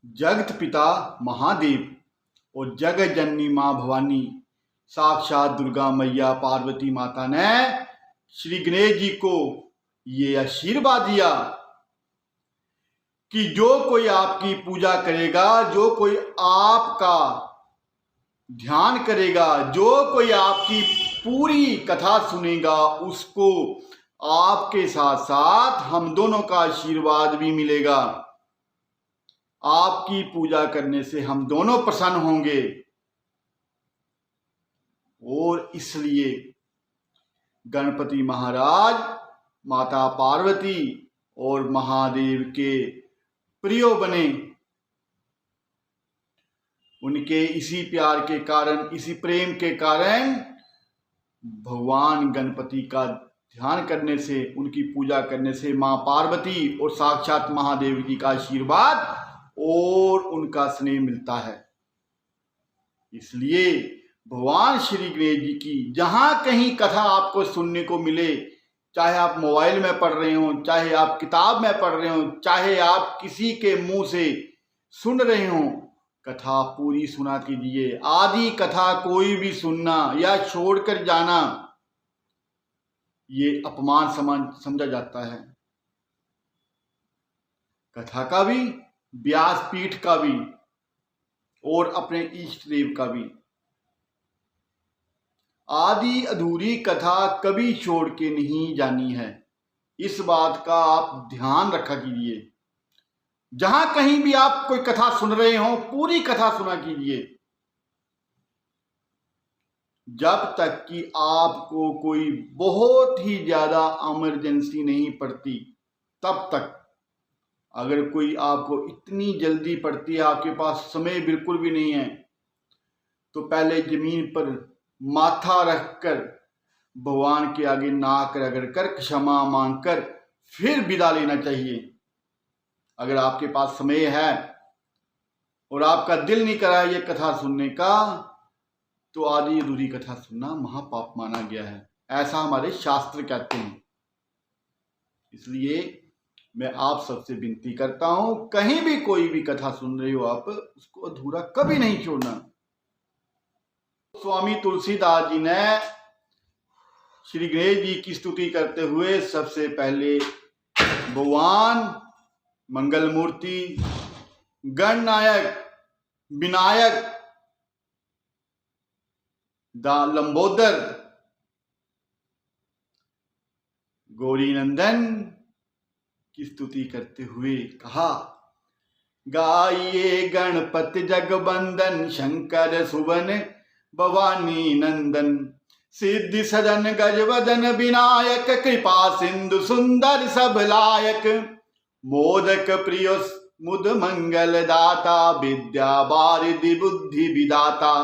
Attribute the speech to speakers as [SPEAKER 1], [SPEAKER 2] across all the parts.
[SPEAKER 1] जगत पिता महादेव और जगत जननी माँ भवानी साक्षात दुर्गा मैया पार्वती माता ने श्री गणेश जी को ये आशीर्वाद दिया कि जो कोई आपकी पूजा करेगा, जो कोई आपका ध्यान करेगा, जो कोई आपकी पूरी कथा सुनेगा, उसको आपके साथ साथ हम दोनों का आशीर्वाद भी मिलेगा। आपकी पूजा करने से हम दोनों प्रसन्न होंगे। और इसलिए गणपति महाराज माता पार्वती और महादेव के प्रिय बने। उनके इसी प्यार के कारण, इसी प्रेम के कारण भगवान गणपति का ध्यान करने से, उनकी पूजा करने से मां पार्वती और साक्षात महादेव जी का आशीर्वाद और उनका स्नेह मिलता है। इसलिए भगवान श्री गणेश जी की जहां कहीं कथा आपको सुनने को मिले, चाहे आप मोबाइल में पढ़ रहे हो, चाहे आप किताब में पढ़ रहे हो, चाहे आप किसी के मुंह से सुन रहे हो, कथा पूरी सुना कीजिए। आधी कथा कोई भी सुनना या छोड़कर जाना ये अपमान समान समझा जाता है। कथा का भी, व्यासपीठ का भी और अपने इष्ट देव का भी। आधी अधूरी कथा कभी छोड़ के नहीं जानी है। इस बात का आप ध्यान रखा कीजिए। जहां कहीं भी आप कोई कथा सुन रहे हो, पूरी कथा सुना कीजिए। जब तक कि आपको कोई बहुत ही ज्यादा इमरजेंसी नहीं पड़ती, तब तक। अगर कोई आपको इतनी जल्दी पड़ती है, आपके पास समय बिल्कुल भी नहीं है, तो पहले जमीन पर माथा रखकर भगवान के आगे नाक रगड़कर क्षमा मांगकर फिर विदा लेना चाहिए। अगर आपके पास समय है और आपका दिल नहीं कर रहा है ये कथा सुनने का, तो आधी अधूरी कथा सुनना महापाप माना गया है, ऐसा हमारे शास्त्र कहते हैं। इसलिए मैं आप सबसे विनती करता हूं, कहीं भी कोई भी कथा सुन रहे हो आप, उसको अधूरा कभी नहीं छोड़ना। स्वामी तुलसीदास जी ने श्री गणेश जी की स्तुति करते हुए सबसे पहले भगवान मंगल मूर्ति, गणनायक, विनायक, लंबोदर, गौरी नंदन की स्तुति करते हुए कहा, गाइए गणपति जगबंदन, शंकर सुवन भवानी नंदन, सिद्धि सदन गजवदन विनायक, कृपा सिंधु सुंदर सब लायक, मोदक प्रिय मुद मंगल दाता, विद्या बारिधि बुद्धि विदाता,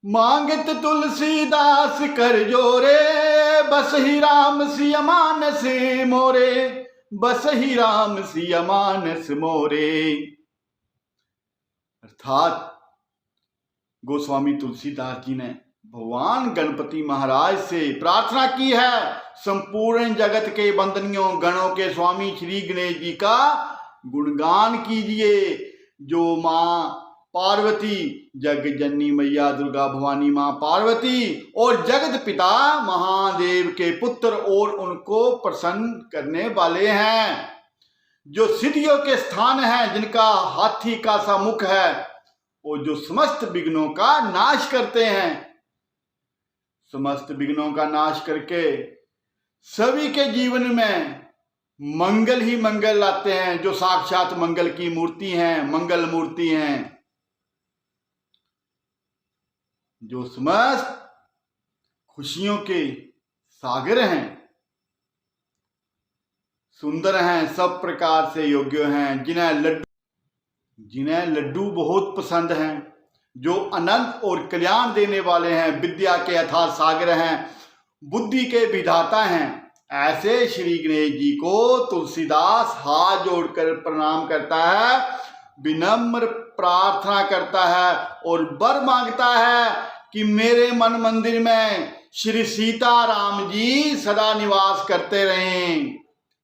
[SPEAKER 1] मांगत तुलसीदास कर जोरे, बस ही राम सिय मानस मोरे, बस ही राम सिय मानस मोरे। अर्थात गोस्वामी तुलसीदास जी ने भगवान गणपति महाराज से प्रार्थना की है, संपूर्ण जगत के वंदनीयों गणों के स्वामी श्री गणेश जी का गुणगान कीजिए, जो मां पार्वती, जग जननी मैया दुर्गा भवानी मां पार्वती और जगत पिता महादेव के पुत्र और उनको प्रसन्न करने वाले हैं, जो सिद्धियों के स्थान हैं, जिनका हाथी का सा मुख है और जो समस्त विघ्नों का नाश करते हैं। समस्त विघ्नों का नाश करके सभी के जीवन में मंगल ही मंगल लाते हैं, जो साक्षात मंगल की मूर्ति हैं, मंगल मूर्ति हैं, जो समस्त खुशियों के सागर हैं, सुंदर हैं, सब प्रकार से योग्य हैं, जिन्हें लड्डू बहुत पसंद हैं, जो अनंत और कल्याण देने वाले हैं, विद्या के अथाह सागर हैं, बुद्धि के विधाता हैं। ऐसे श्री गणेश जी को तुलसीदास हाथ जोड़कर प्रणाम करता है, विनम्र प्रार्थना करता है और वर मांगता है कि मेरे मन मंदिर में श्री सीताराम जी सदा निवास करते रहें।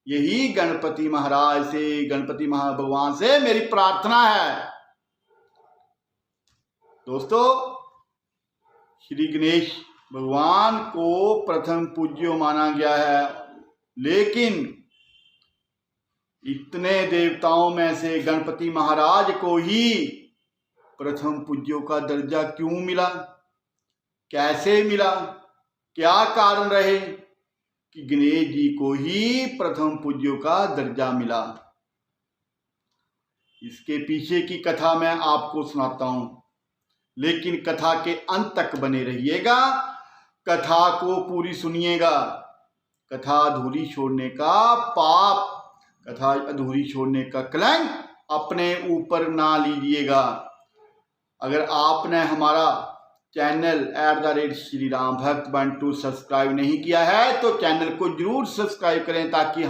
[SPEAKER 1] यही गणपति महाराज से, गणपति भगवान से मेरी प्रार्थना है। दोस्तों, श्री गणेश भगवान को प्रथम पूज्य माना गया है, लेकिन इतने देवताओं में से गणपति महाराज को ही प्रथम पूज्यों का दर्जा क्यों मिला, कैसे मिला, क्या कारण रहे कि गणेश जी को ही प्रथम पूज्यों का दर्जा मिला? इसके पीछे की कथा मैं आपको सुनाता हूं, लेकिन कथा के अंत तक बने रहिएगा, कथा को पूरी सुनिएगा। कथा अधूरी छोड़ने का पाप, कथा अधूरी छोड़ने का कलंक अपने ऊपर ना लीजिएगा। अगर आपने हमारा चैनल @श्री राम भक्त बंटू सब्सक्राइब नहीं किया है तो चैनल को जरूर सब्सक्राइब करें, ताकि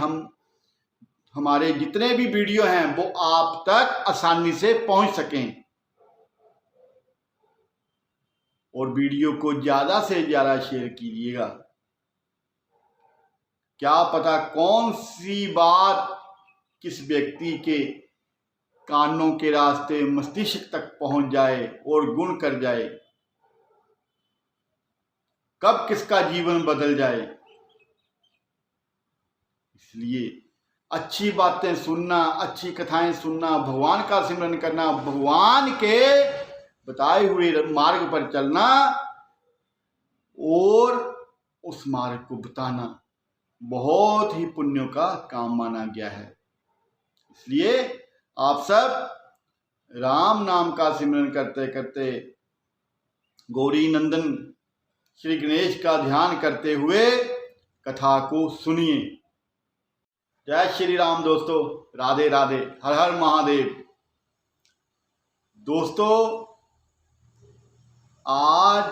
[SPEAKER 1] हमारे जितने भी वीडियो हैं वो आप तक आसानी से पहुंच सकें। और वीडियो को ज्यादा से ज्यादा शेयर कीजिएगा। क्या पता कौन सी बात किस व्यक्ति के कानों के रास्ते मस्तिष्क तक पहुंच जाए और गुण कर जाए, कब किसका जीवन बदल जाए। इसलिए अच्छी बातें सुनना, अच्छी कथाएं सुनना, भगवान का सिमरन करना, भगवान के बताए हुए मार्ग पर चलना और उस मार्ग को बताना बहुत ही पुण्यों का काम माना गया है। इसलिए आप सब राम नाम का सिमरन करते करते, गौरी नंदन श्री गणेश का ध्यान करते हुए कथा को सुनिए। जय श्री राम दोस्तों, राधे राधे, हर हर महादेव। दोस्तों, आज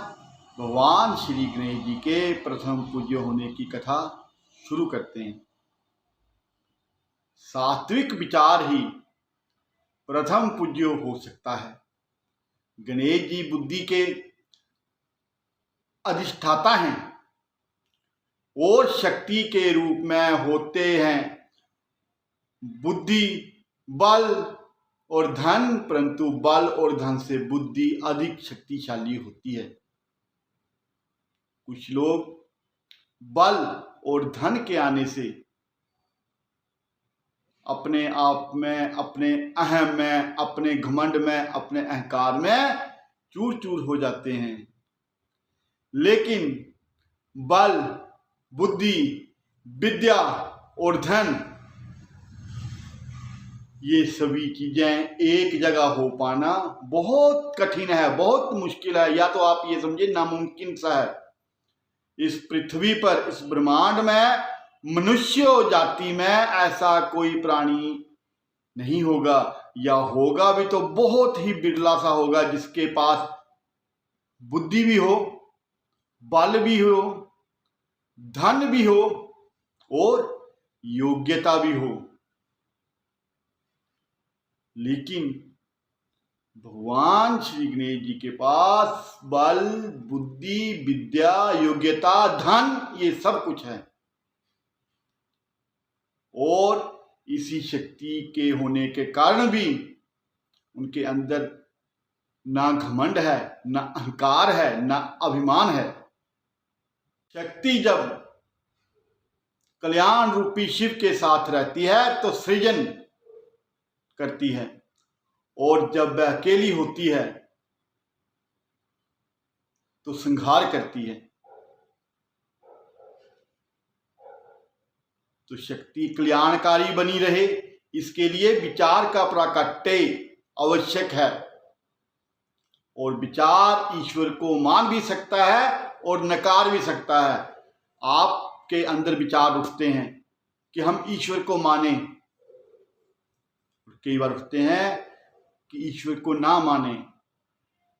[SPEAKER 1] भगवान श्री गणेश जी के प्रथम पूज्य होने की कथा शुरू करते हैं। सात्विक विचार ही प्रथम पूज्य हो सकता है। गणेश जी बुद्धि के अधिष्ठाता हैं और शक्ति के रूप में होते हैं। बुद्धि, बल और धन, परंतु बल और धन से बुद्धि अधिक शक्तिशाली होती है। कुछ लोग बल और धन के आने से अपने आप में, अपने अहम में, अपने घमंड में, अपने अहंकार में चूर चूर हो जाते हैं। लेकिन बल, बुद्धि, विद्या और धन, ये सभी चीजें एक जगह हो पाना बहुत कठिन है, बहुत मुश्किल है, या तो आप ये समझिए नामुमकिन सा है। इस पृथ्वी पर, इस ब्रह्मांड में, मनुष्य जाति में ऐसा कोई प्राणी नहीं होगा, या होगा भी तो बहुत ही बिरला सा होगा, जिसके पास बुद्धि भी हो, बल भी हो, धन भी हो और योग्यता भी हो। लेकिन भगवान श्री गणेश जी के पास बल, बुद्धि, विद्या, योग्यता, धन, ये सब कुछ है। और इसी शक्ति के होने के कारण भी उनके अंदर ना घमंड है, ना अहंकार है, ना अभिमान है। शक्ति जब कल्याण रूपी शिव के साथ रहती है तो सृजन करती है, और जब वह अकेली होती है तो संहार करती है। तो शक्ति कल्याणकारी बनी रहे, इसके लिए विचार का प्राकट्य आवश्यक है। और विचार ईश्वर को मान भी सकता है और नकार भी सकता है। आपके अंदर विचार उठते हैं कि हम ईश्वर को माने, कई बार उठते हैं कि ईश्वर को ना माने।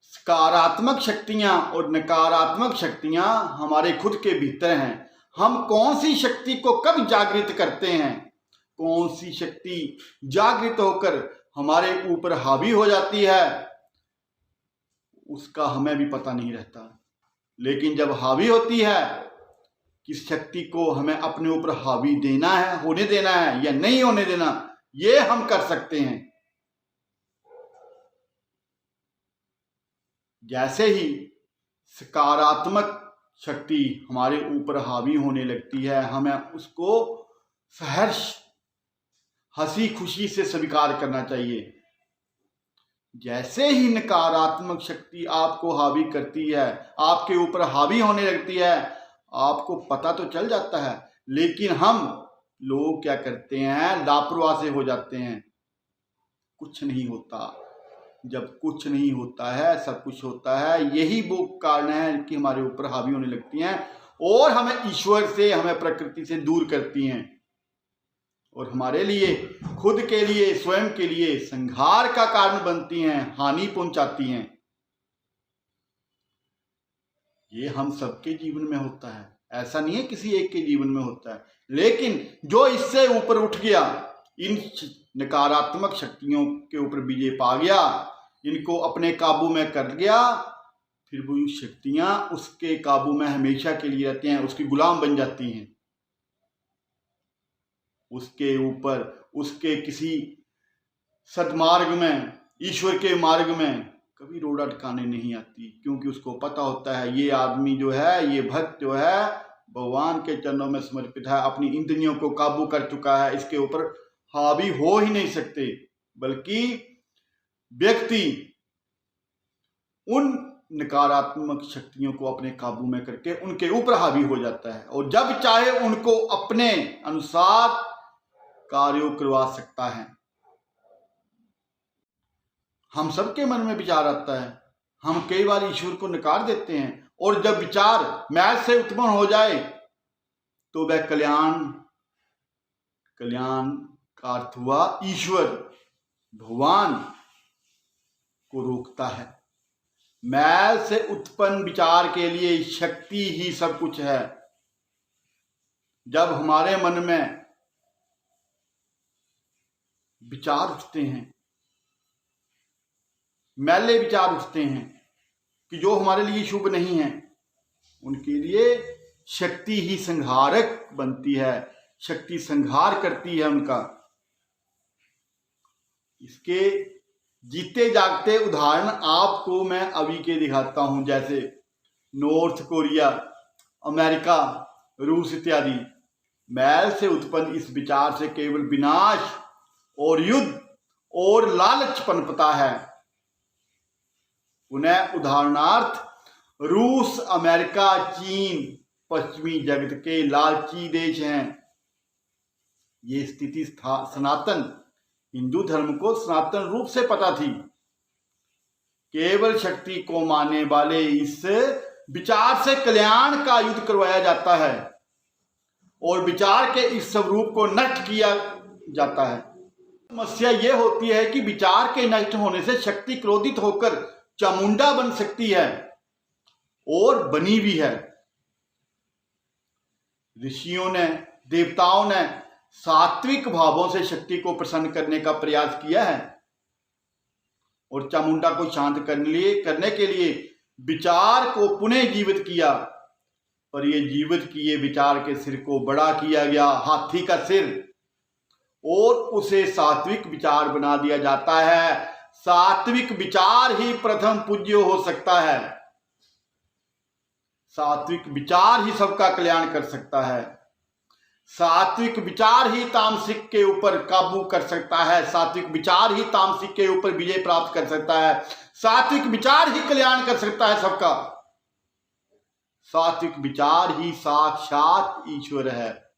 [SPEAKER 1] सकारात्मक शक्तियां और नकारात्मक शक्तियां हमारे खुद के भीतर हैं। हम कौन सी शक्ति को कब जागृत करते हैं, कौन सी शक्ति जागृत होकर हमारे ऊपर हावी हो जाती है, उसका हमें भी पता नहीं रहता। लेकिन जब हावी होती है, किस शक्ति को हमें अपने ऊपर हावी देना है, होने देना है या नहीं होने देना, ये हम कर सकते हैं। जैसे ही सकारात्मक शक्ति हमारे ऊपर हावी होने लगती है, हमें उसको सहर्ष हंसी खुशी से स्वीकार करना चाहिए। जैसे ही नकारात्मक शक्ति आपको हावी करती है, आपके ऊपर हावी होने लगती है, आपको पता तो चल जाता है, लेकिन हम लोग क्या करते हैं, लापरवाह से हो जाते हैं। कुछ नहीं होता। जब कुछ नहीं होता है, सब कुछ होता है। यही वो कारण है कि हमारे ऊपर हावी होने लगती हैं और हमें ईश्वर से, हमें प्रकृति से दूर करती हैं और हमारे लिए, खुद के लिए, स्वयं के लिए संहार का कारण बनती हैं, हानि पहुंचाती हैं। ये हम सबके जीवन में होता है, ऐसा नहीं है किसी एक के जीवन में होता है। लेकिन जो इससे ऊपर उठ गया, इन नकारात्मक शक्तियों के ऊपर विजय पा गया, इनको अपने काबू में कर गया, फिर वो शक्तियां उसके काबू में हमेशा के लिए रहती हैं, उसकी गुलाम बन जाती हैं। उसके ऊपर, उसके किसी सद्मार्ग में, ईश्वर के मार्ग में कभी रोड़ा अटकाने नहीं आती, क्योंकि उसको पता होता है ये आदमी जो है, ये भक्त जो है, भगवान के चरणों में समर्पित है, अपनी इंद्रियों को काबू कर चुका है, इसके ऊपर हावी हो ही नहीं सकते। बल्कि व्यक्ति उन नकारात्मक शक्तियों को अपने काबू में करके उनके ऊपर हावी हो जाता है और जब चाहे उनको अपने अनुसार कार्यों करवा सकता है। हम सबके मन में विचार आता है, हम कई बार ईश्वर को नकार देते हैं और जब विचार मैल से उत्पन्न हो जाए तो वह कल्याण का अर्थ हुआ ईश्वर, भगवान को रोकता है। मैल से उत्पन्न विचार के लिए शक्ति ही सब कुछ है। जब हमारे मन में विचार उठते हैं, मैले विचार उठते हैं कि जो हमारे लिए शुभ नहीं है, उनके लिए शक्ति ही संहारक बनती है, शक्ति संहार करती है उनका। इसके जीते जागते उदाहरण आपको मैं अभी के दिखाता हूं, जैसे नॉर्थ कोरिया, अमेरिका, रूस इत्यादि। मैल से उत्पन्न इस विचार से केवल विनाश और युद्ध और लालच पनपता है। उन्हें उदाहरणार्थ रूस, अमेरिका, चीन पश्चिमी जगत के लालची देश हैं। ये स्थिति सनातन हिंदू धर्म को सनातन रूप से पता थी। केवल शक्ति को मानने वाले इस विचार से कल्याण का युद्ध करवाया जाता है और विचार के इस स्वरूप को नष्ट किया जाता है। समस्या यह होती है कि विचार के नष्ट होने से शक्ति क्रोधित होकर चामुंडा बन सकती है और बनी भी है। ऋषियों ने, देवताओं ने सात्विक भावों से शक्ति को प्रसन्न करने का प्रयास किया है और चामुंडा को शांत करने के लिए विचार को पुनः जीवित किया, पर ये जीवित किए विचार के सिर को बड़ा किया गया, हाथी का सिर, और उसे सात्विक विचार बना दिया जाता है। सात्विक विचार ही प्रथम पूज्य हो सकता है। सात्विक विचार ही सबका कल्याण कर सकता है। सात्विक विचार ही तामसिक के ऊपर काबू कर सकता है। सात्विक विचार ही तामसिक के ऊपर विजय प्राप्त कर सकता है। सात्विक विचार ही कल्याण कर सकता है सबका। सात्विक विचार ही साक्षात ईश्वर है।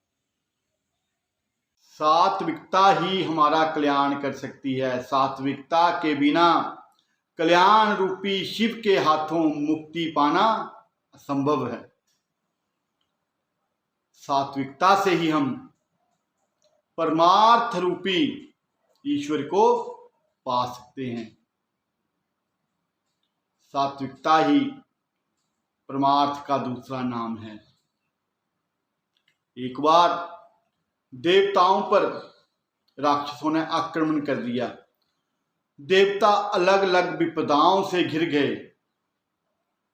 [SPEAKER 1] सात्विकता ही हमारा कल्याण कर सकती है। सात्विकता के बिना कल्याण रूपी शिव के हाथों मुक्ति पाना असंभव है। सात्विकता से ही हम परमार्थ रूपी ईश्वर को पा सकते हैं। सात्विकता ही परमार्थ का दूसरा नाम है। एक बार देवताओं पर राक्षसों ने आक्रमण कर दिया। देवता अलग अलग विपदाओं से घिर गए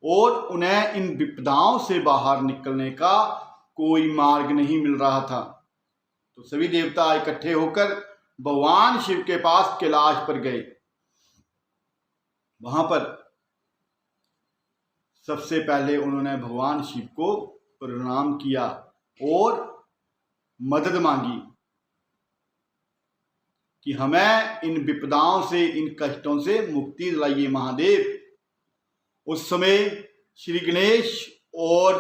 [SPEAKER 1] और उन्हें इन विपदाओं से बाहर निकलने का कोई मार्ग नहीं मिल रहा था। तो सभी देवता इकट्ठे होकर भगवान शिव के पास कैलाश पर गए। वहां पर सबसे पहले उन्होंने भगवान शिव को प्रणाम किया और मदद मांगी कि हमें इन विपदाओं से, इन कष्टों से मुक्ति दिलाइए महादेव। उस समय श्री गणेश और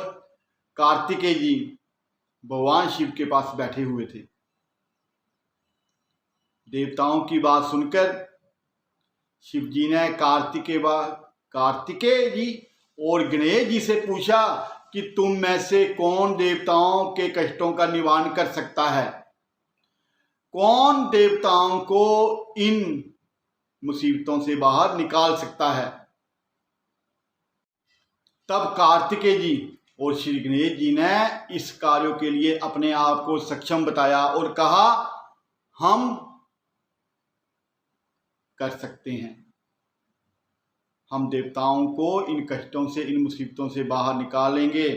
[SPEAKER 1] कार्तिकेय जी भगवान शिव के पास बैठे हुए थे। देवताओं की बात सुनकर शिव जी ने कार्तिकेय जी और गणेश जी से पूछा कि तुम में से कौन देवताओं के कष्टों का निवारण कर सकता है, कौन देवताओं को इन मुसीबतों से बाहर निकाल सकता है। तब कार्तिकेय जी और श्री गणेश जी ने इस कार्यों के लिए अपने आप को सक्षम बताया और कहा, हम कर सकते हैं, हम देवताओं को इन कष्टों से, इन मुसीबतों से बाहर निकालेंगे,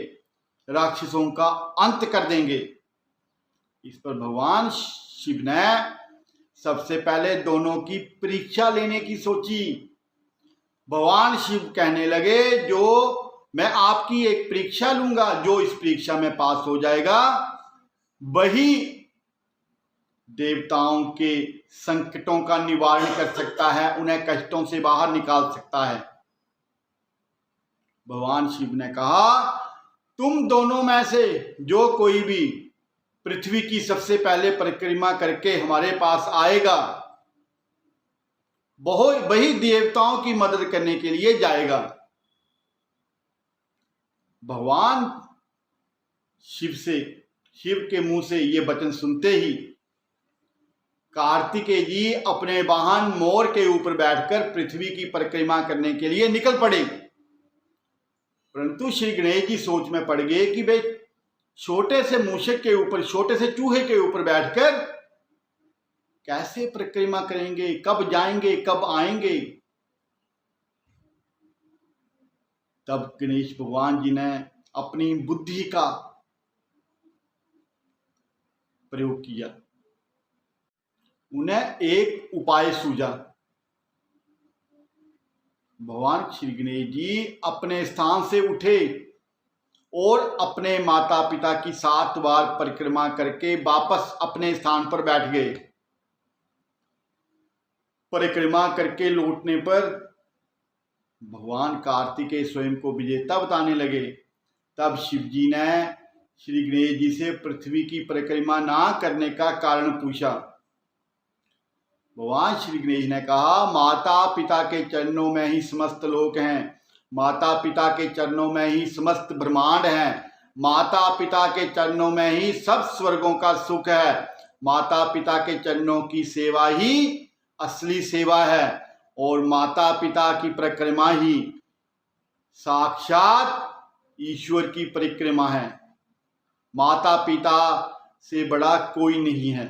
[SPEAKER 1] राक्षसों का अंत कर देंगे। इस पर भगवान शिव ने सबसे पहले दोनों की परीक्षा लेने की सोची। भगवान शिव कहने लगे, जो मैं आपकी एक परीक्षा लूंगा, जो इस परीक्षा में पास हो जाएगा वही देवताओं के संकटों का निवारण कर सकता है, उन्हें कष्टों से बाहर निकाल सकता है। भगवान शिव ने कहा, तुम दोनों में से जो कोई भी पृथ्वी की सबसे पहले परिक्रमा करके हमारे पास आएगा वही देवताओं की मदद करने के लिए जाएगा। भगवान शिव के मुंह से ये वचन सुनते ही कार्तिकेय जी अपने वाहन मोर के ऊपर बैठकर पृथ्वी की परिक्रमा करने के लिए निकल पड़े। परंतु श्री गणेश जी सोच में पड़ गए कि भाई छोटे से मूषक के ऊपर, छोटे से चूहे के ऊपर बैठकर कैसे परिक्रमा करेंगे, कब जाएंगे, कब आएंगे। तब गणेश भगवान जी ने अपनी बुद्धि का प्रयोग किया, उन्हें एक उपाय सूझा। भगवान श्री गणेश जी अपने स्थान से उठे और अपने माता पिता की 7 बार परिक्रमा करके वापस अपने स्थान पर बैठ गए। परिक्रमा करके लौटने पर भगवान कार्तिकेय स्वयं को विजेता बताने लगे। तब शिव जी ने श्री गणेश जी से पृथ्वी की परिक्रमा ना करने का कारण पूछा। भगवान श्री गणेश ने कहा, माता पिता के चरणों में ही समस्त लोक हैं, माता पिता के चरणों में ही समस्त ब्रह्मांड है, माता पिता के चरणों में ही सब स्वर्गों का सुख है, माता पिता के चरणों की सेवा ही असली सेवा है और माता पिता की परिक्रमा ही साक्षात ईश्वर की परिक्रमा है। माता पिता से बड़ा कोई नहीं है।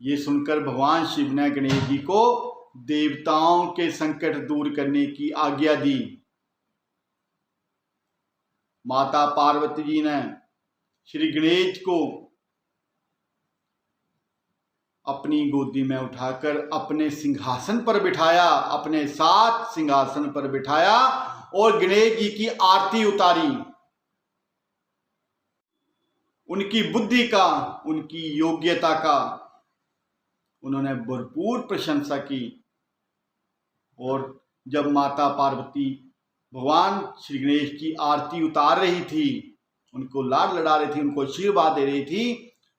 [SPEAKER 1] ये सुनकर भगवान शिव ने गणेश जी को देवताओं के संकट दूर करने की आज्ञा दी। माता पार्वती जी ने श्री गणेश को अपनी गोदी में उठाकर अपने सिंहासन पर बिठाया, अपने साथ सिंहासन पर बिठाया और गणेश जी की आरती उतारी। उनकी बुद्धि का, उनकी योग्यता का उन्होंने भरपूर प्रशंसा की। और जब माता पार्वती भगवान श्री गणेश की आरती उतार रही थी, उनको लाड लड़ा रही थी, उनको आशीर्वाद दे रही थी,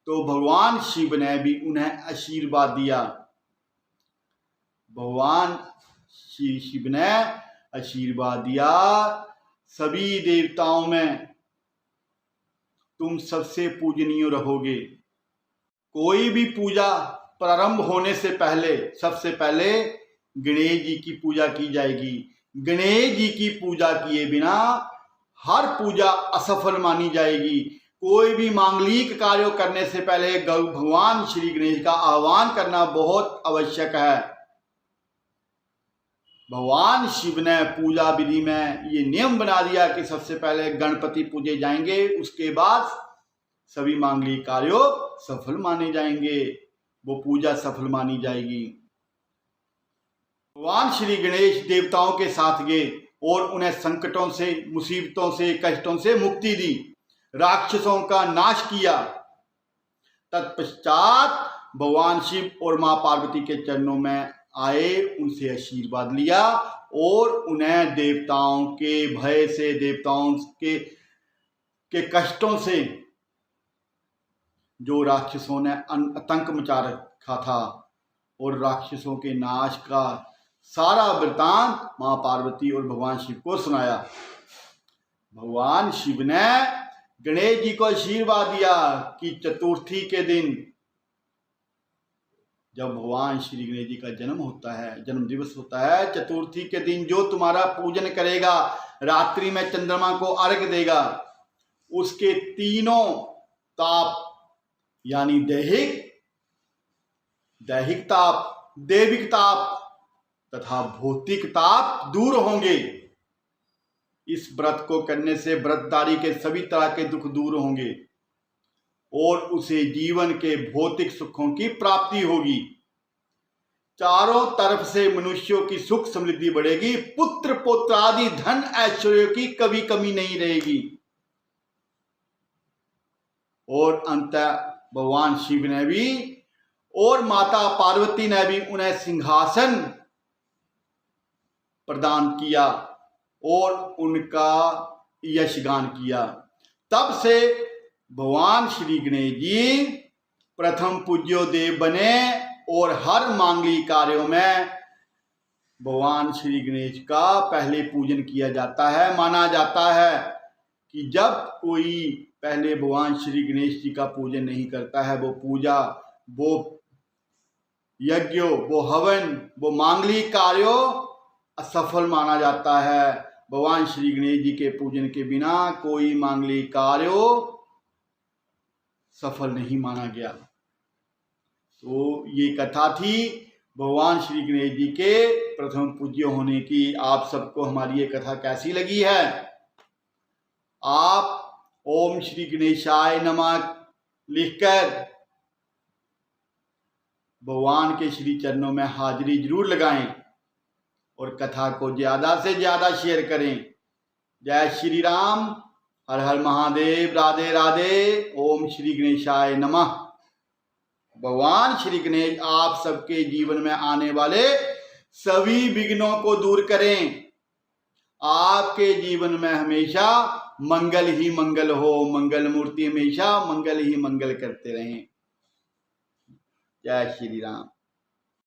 [SPEAKER 1] तो भगवान शिव ने भी उन्हें आशीर्वाद दिया। भगवान शिव ने आशीर्वाद दिया, सभी देवताओं में तुम सबसे पूजनीय रहोगे। कोई भी पूजा प्रारंभ होने से पहले सबसे पहले गणेश जी की पूजा की जाएगी। गणेश जी की पूजा किए बिना हर पूजा असफल मानी जाएगी। कोई भी मांगलिक कार्य करने से पहले भगवान श्री गणेश का आह्वान करना बहुत आवश्यक है। भगवान शिव ने पूजा विधि में ये नियम बना दिया कि सबसे पहले गणपति पूजे जाएंगे, उसके बाद सभी मांगलिक कार्यों सफल माने जाएंगे, वो पूजा सफल मानी जाएगी। भगवान श्री गणेश देवताओं के साथ गए और उन्हें संकटों से, मुसीबतों से, कष्टों से मुक्ति दी, राक्षसों का नाश किया। तत्पश्चात भगवान शिव और मां पार्वती के चरणों में आए, उनसे आशीर्वाद लिया और उन्हें देवताओं के भय से, देवताओं के कष्टों से, जो राक्षसों ने आतंक मचा रखा था, और राक्षसों के नाश का सारा वृतांत मां पार्वती और भगवान शिव को सुनाया। भगवान शिव ने गणेश जी को आशीर्वाद दिया कि चतुर्थी के दिन, जब भगवान श्री गणेश जी का जन्म होता है, जन्म दिवस होता है, चतुर्थी के दिन जो तुम्हारा पूजन करेगा, रात्रि में चंद्रमा को अर्घ्य देगा, उसके तीनों ताप यानी दैहिक ताप, देविक ताप तथा भौतिक ताप दूर होंगे। इस व्रत को करने से व्रतधारी के सभी तरह के दुख दूर होंगे और उसे जीवन के भौतिक सुखों की प्राप्ति होगी। चारों तरफ से मनुष्यों की सुख समृद्धि बढ़ेगी, पुत्र पौत्र आदि धन ऐश्वर्य की कभी कमी नहीं रहेगी। और अंत भगवान शिव ने भी और माता पार्वती ने भी उन्हें सिंहासन प्रदान किया और उनका यशगान किया। तब से भगवान श्री गणेश जी प्रथम पूज्यो देव बने और हर मांगलिक कार्यों में भगवान श्री गणेश का पहले पूजन किया जाता है। माना जाता है कि जब कोई पहले भगवान श्री गणेश जी का पूजन नहीं करता है, वो पूजा, वो यज्ञ, वो हवन, वो मांगलिक कार्यों असफल माना जाता है। भगवान श्री गणेश जी के पूजन के बिना कोई मांगलिक कार्य सफल नहीं माना गया। तो ये कथा थी भगवान श्री गणेश जी के प्रथम पूज्य होने की। आप सबको हमारी ये कथा कैसी लगी है? आप ओम श्री गणेशाय नमः लिखकर भगवान के श्री चरणों में हाजिरी जरूर लगाएं और कथा को ज्यादा से ज्यादा शेयर करें। जय श्री राम, हर हर महादेव, राधे राधे, ओम श्री गणेशाय नमः। भगवान श्री गणेश आप सबके जीवन में आने वाले सभी विघ्नों को दूर करें। आपके जीवन में हमेशा मंगल ही मंगल हो, मंगल मूर्ति हमेशा मंगल ही मंगल करते रहें। जय श्री राम।